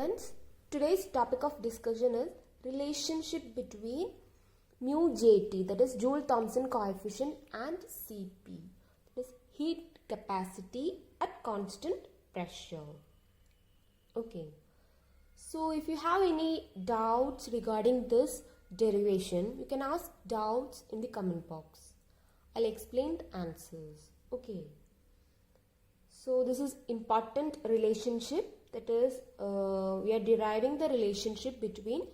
students, today's topic of discussion is relationship between mu Jt, that is Joule-Thomson coefficient, and Cp, that is heat capacity at constant pressure. Okay, so if you have any doubts regarding this derivation, you can ask doubts in the comment box. I'll explain the answers. Okay, so this is important relationship, that is we are deriving the relationship between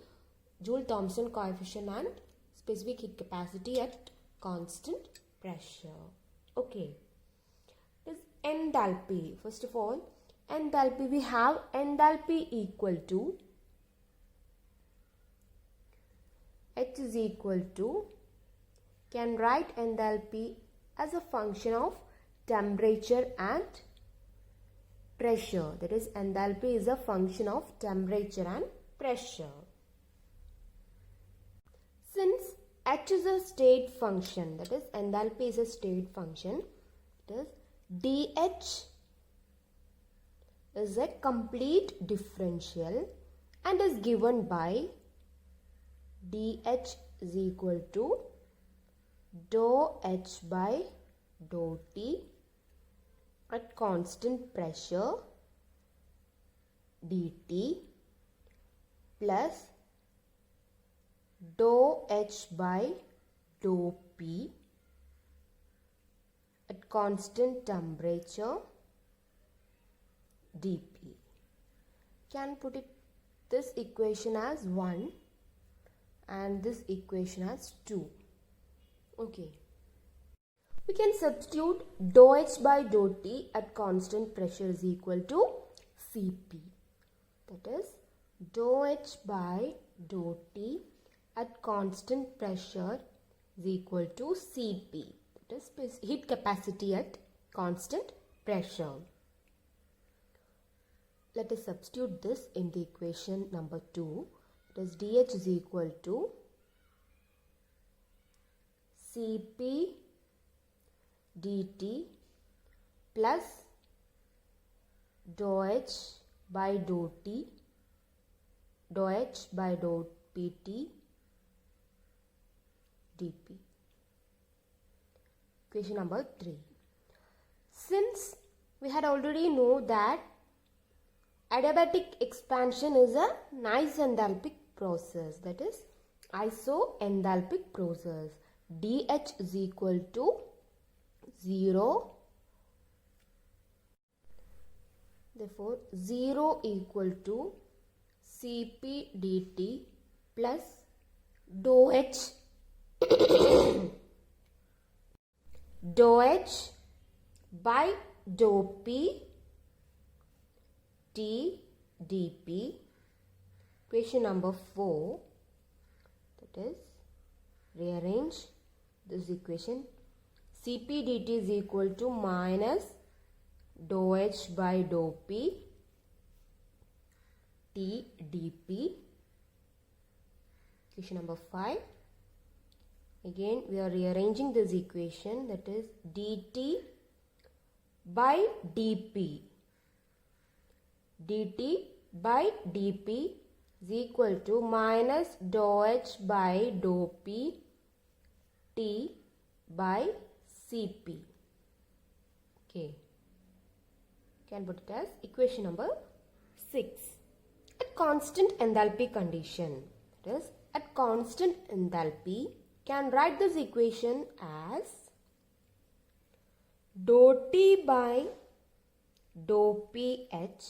Joule-Thomson coefficient and specific heat capacity at constant pressure. Okay, this enthalpy. First of all, enthalpy, we have enthalpy equal to H is equal to, can write enthalpy as a function of temperature and pressure. That is, enthalpy is a function of temperature and pressure. Since H is a state function, that is, enthalpy is a state function, that is, dH is a complete differential and is given by dH is equal to dou H by dou T at constant pressure dt plus dou H by dou P at constant temperature dP. Can put it this equation as 1 and this equation as 2. Okay. We can substitute dou H by dou T at constant pressure is equal to Cp. That is, dou H by dou T at constant pressure is equal to Cp. That is heat capacity at constant pressure. Let us substitute this in the equation number 2. That is, dH is equal to Cp dt plus dou H by dou T, dou H by dou Pt dP. Equation number 3. Since we had already know that adiabatic expansion is a isenthalpic process, that is isoenthalpic process, dH is equal to 0. Therefore, 0 equal to Cp dt plus dou H dou H by dou P T dP. Equation number 4, that is, rearrange this equation. Cp dt is equal to minus dou H by dou P T dP. Equation number 5. Again, we are rearranging this equation, that is dt by dP. dt by dP is equal to minus dou H by dou P T by Cp. Okay, can put it as equation number 6. At constant enthalpy condition, that is, at constant enthalpy, can write this equation as dou T by dou PH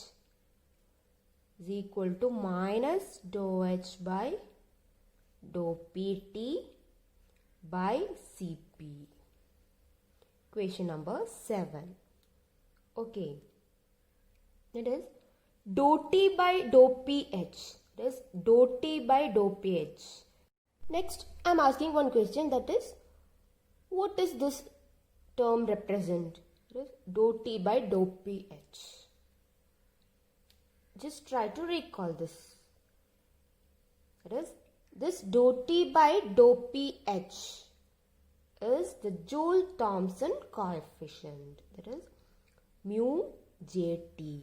is equal to minus dou H by dou PT by Cp. Equation number 7. Okay, it is dou T by dou PH, that is dou T by dou PH. Next, I am asking one question, that is, what does this term represent? That is dou T by dou PH. Just try to recall this. That is, this dou T by dou PH is the Joule-Thomson coefficient, that is mu Jt.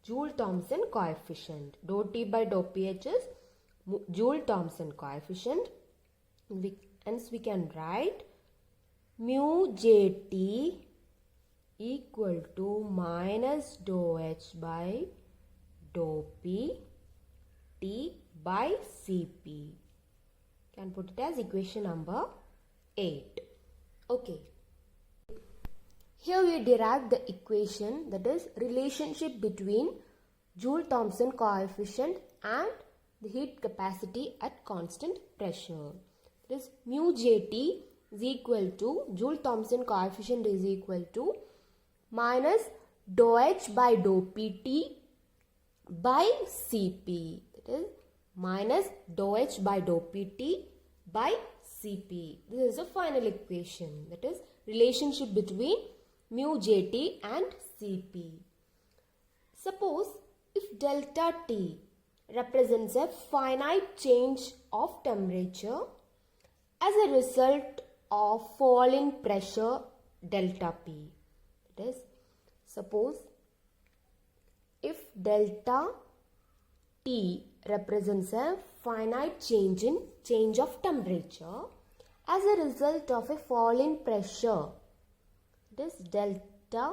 Joule-Thomson coefficient. Dou T by dou pH is Joule-Thomson coefficient. Hence we can write mu Jt equal to minus dou H by dou P T by Cp. Can put it as equation number 8. Okay. Here we derive the equation, that is relationship between Joule-Thomson coefficient and the heat capacity at constant pressure. That is mu Jt is equal to, Joule-Thomson coefficient is equal to minus dou H by dou Pt by Cp. That is minus dou H by dou Pt by Cp. This is the final equation, that is relationship between mu Jt and Cp. Suppose if delta T represents a finite change of temperature as a result of fall in pressure delta P. That is, suppose if delta T represents a finite change of temperature as a result of a fall in pressure, this delta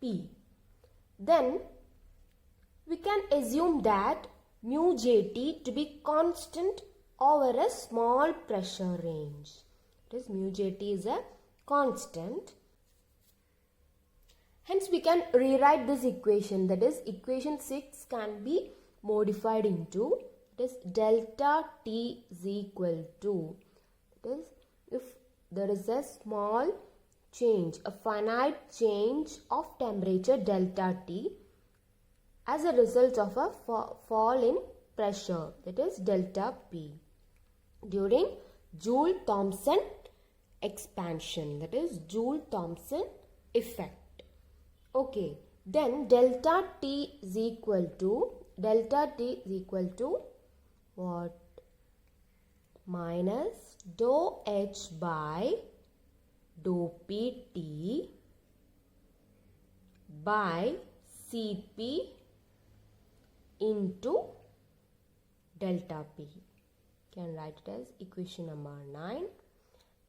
P, then we can assume that mu Jt to be constant over a small pressure range. This mu Jt is a constant. Hence we can rewrite this equation, that is equation 6 can be modified into, this delta T is equal to, that is if there is a small change, a finite change of temperature delta T as a result of a fall in pressure, that is delta P, during Joule-Thomson expansion, that is Joule-Thomson effect. Okay, then delta T is equal to what? Minus dou H by dou Pt by Cp into delta P. Can write it as equation number 9.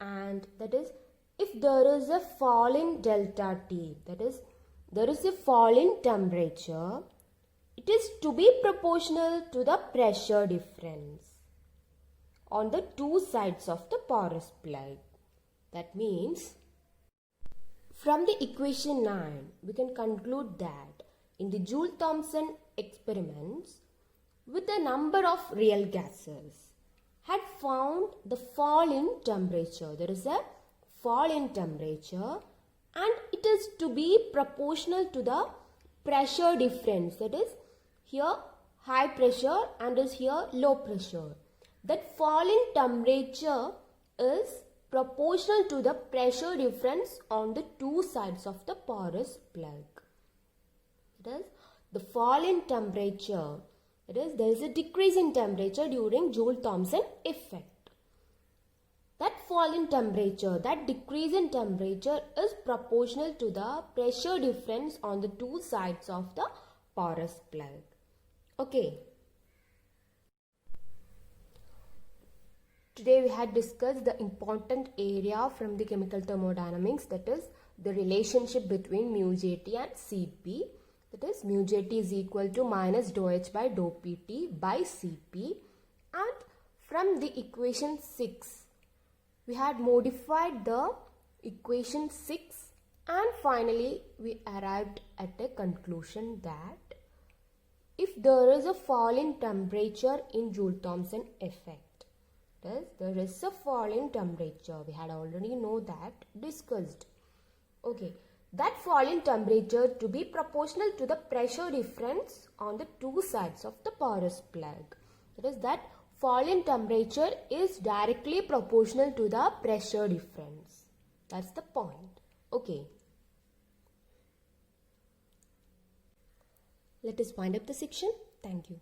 And that is, if there is a fall in delta T, that is there is a fall in temperature, it is to be proportional to the pressure difference on the two sides of the porous plug. That means, from the equation 9, we can conclude that in the Joule-Thomson experiments, with a number of real gases, had found the fall in temperature. There is a fall in temperature and it is to be proportional to the pressure difference. That is, here high pressure and is here low pressure. That fall in temperature is proportional to the pressure difference on the two sides of the porous plug. That is, the fall in temperature, that is, there is a decrease in temperature during Joule-Thomson effect. That fall in temperature, that decrease in temperature is proportional to the pressure difference on the two sides of the porous plug. Okay. Today we had discussed the important area from the chemical thermodynamics, that is the relationship between mu Jt and Cp. That is, mu Jt is equal to minus dou H by dou Pt by Cp. And from the equation 6, we had modified the equation 6 and finally we arrived at a conclusion that if there is a fall in temperature in Joule-Thomson effect, that is, there is a fall in temperature, we had already know that, discussed. Okay, that fall in temperature to be proportional to the pressure difference on the two sides of the porous plug. That is, that fall in temperature is directly proportional to the pressure difference. That's the point. Okay. Let us wind up the section. Thank you.